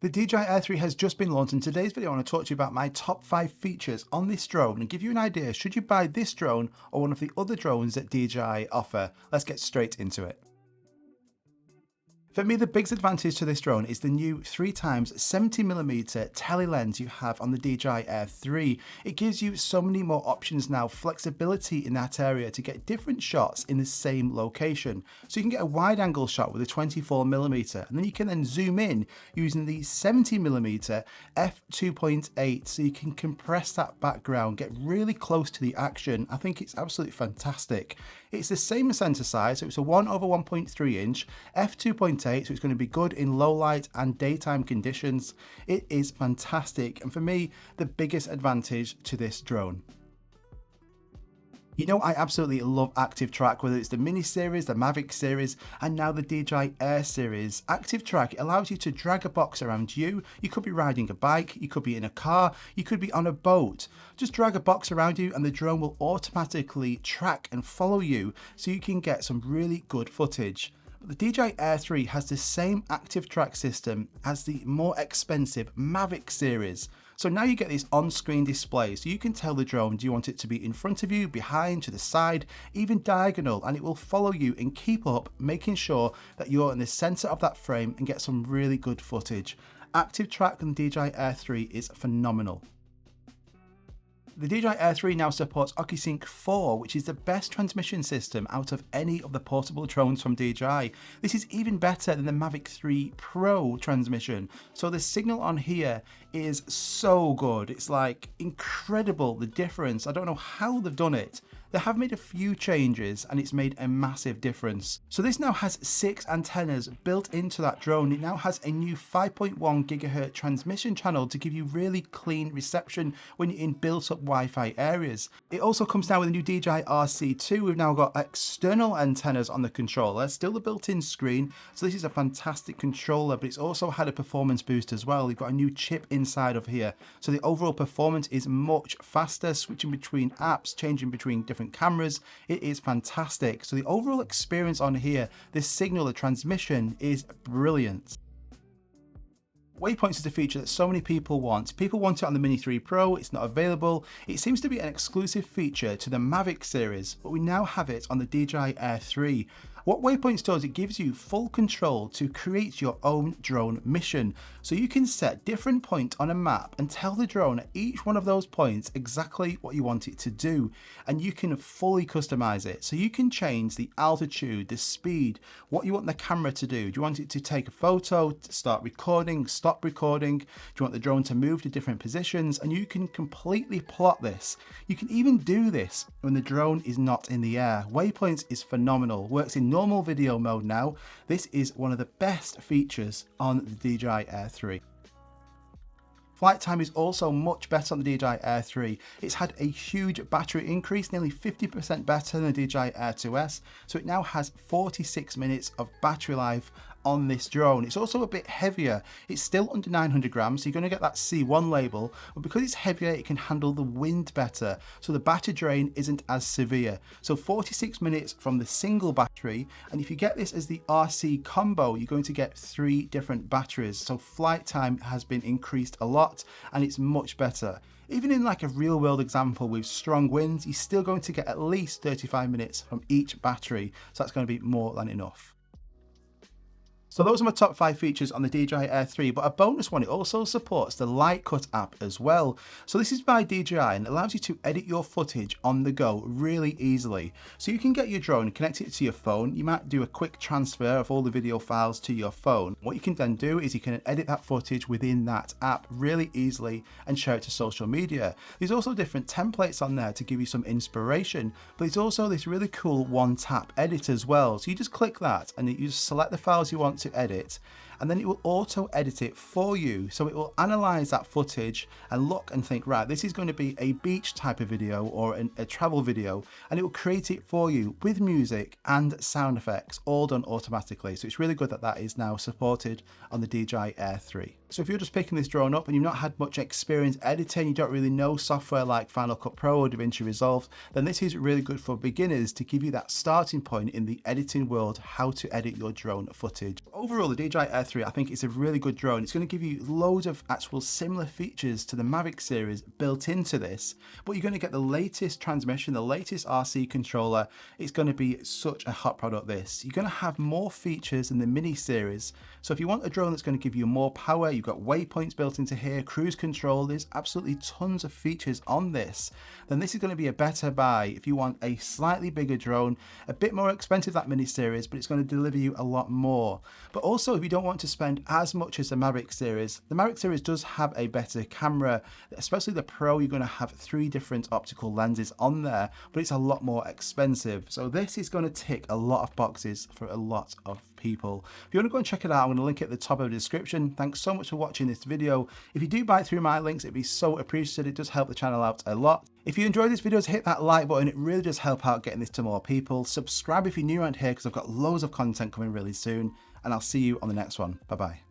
The DJI Air 3 has just been launched, and in today's video I want to talk to you about my top 5 features on this drone and give you an idea should you buy this drone or one of the other drones that DJI offer. Let's get straight into it. For me, the biggest advantage to this drone is the new 3x 70mm tele lens you have on the DJI Air 3. It gives you so many more options now, flexibility in that area to get different shots in the same location. So you can get a wide angle shot with a 24mm, and then you can then zoom in using the 70mm f2.8, so you can compress that background, get really close to the action. I think it's absolutely fantastic. It's the same sensor size, so it's a 1/1.3 inch, f2.8, so it's going to be good in low light and daytime conditions. It is fantastic, and for me, the biggest advantage to this drone. You know, I absolutely love Active Track, whether it's the Mini series, the Mavic series, and now the DJI Air series. Active Track allows you to drag a box around you. You could be riding a bike, you could be in a car, you could be on a boat. Just drag a box around you and the drone will automatically track and follow you so you can get some really good footage. The DJI Air 3 has the same Active Track system as the more expensive Mavic series. So now you get this on-screen display, so you can tell the drone, do you want it to be in front of you, behind, to the side, even diagonal, and it will follow you and keep up, making sure that you're in the center of that frame and get some really good footage. Active Track on the DJI Air 3 is phenomenal. The DJI Air 3 now supports OcuSync 4, which is the best transmission system out of any of the portable drones from DJI. This is even better than the Mavic 3 Pro transmission. So the signal on here is so good. It's like incredible, the difference. I don't know how they've done it. They have made a few changes and it's made a massive difference. So this now has 6 antennas built into that drone. It now has a new 5.1 GHz transmission channel to give you really clean reception when you're in built up Wi-Fi areas. It also comes now with a new DJI RC2. We've now got external antennas on the controller, still the built-in screen. So this is a fantastic controller, but it's also had a performance boost as well. You've got a new chip inside of here. So the overall performance is much faster, switching between apps, changing between different cameras. It is fantastic. So the overall experience on here, this signal, the transmission is brilliant. Waypoints is a feature that so many people want. People want it on the Mini 3 Pro, it's not available. It seems to be an exclusive feature to the Mavic series, but we now have it on the DJI Air 3. What Waypoints does, it gives you full control to create your own drone mission. So you can set different points on a map and tell the drone at each one of those points exactly what you want it to do. And you can fully customize it. So you can change the altitude, the speed, what you want the camera to do. Do you want it to take a photo, to start recording, stop recording? Do you want the drone to move to different positions? And you can completely plot this. You can even do this when the drone is not in the air. Waypoints is phenomenal, works in normal video mode now. This is one of the best features on the DJI Air 3. Flight time is also much better on the DJI Air 3. It's had a huge battery increase, nearly 50% better than the DJI Air 2S. So it now has 46 minutes of battery life on this drone. It's also a bit heavier. It's still under 900 grams, so you're going to get that C1 label, but because it's heavier, it can handle the wind better, so the battery drain isn't as severe. So 46 minutes from the single battery, and if you get this as the RC combo, you're going to get 3 different batteries. So flight time has been increased a lot, and it's much better. Even in like a real world example with strong winds, you're still going to get at least 35 minutes from each battery, so that's going to be more than enough. So those are my top 5 features on the DJI Air 3, but a bonus one, it also supports the Lightcut app as well. So this is by DJI and it allows you to edit your footage on the go really easily. So you can get your drone, connect it to your phone. You might do a quick transfer of all the video files to your phone. What you can then do is you can edit that footage within that app really easily and share it to social media. There's also different templates on there to give you some inspiration, but there's also this really cool one-tap edit as well. So you just click that and you just select the files you want to edit, and then it will auto edit it for you. So it will analyze that footage and look and think, right, this is going to be a beach type of video or a travel video, and it will create it for you with music and sound effects all done automatically. So it's really good that that is now supported on the DJI Air 3. So if you're just picking this drone up and you've not had much experience editing, you don't really know software like Final Cut Pro or DaVinci Resolve, then this is really good for beginners to give you that starting point in the editing world, how to edit your drone footage. Overall, the DJI Air Air 3, I think it's a really good drone. It's going to give you loads of actual similar features to the Mavic series built into this, but you're going to get the latest transmission, the latest RC controller. It's going to be such a hot product, this. You're going to have more features in the mini series. So if you want a drone that's going to give you more power, you've got waypoints built into here, cruise control, there's absolutely tons of features on this, then this is going to be a better buy if you want a slightly bigger drone, a bit more expensive, that mini series, but it's going to deliver you a lot more. But also, if you don't want to spend as much as the Mavic series does have a better camera, especially the Pro. You're going to have 3 different optical lenses on there, but it's a lot more expensive. So this is going to tick a lot of boxes for a lot of people. If you want to go and check it out, I'm going to link it at the top of the description. Thanks so much for watching this video. If you do buy through my links, it'd be so appreciated. It does help the channel out a lot. If you enjoyed this video, hit that like button. It really does help out getting this to more people. Subscribe if you're new around here, because I've got loads of content coming really soon, and I'll see you on the next one. Bye bye.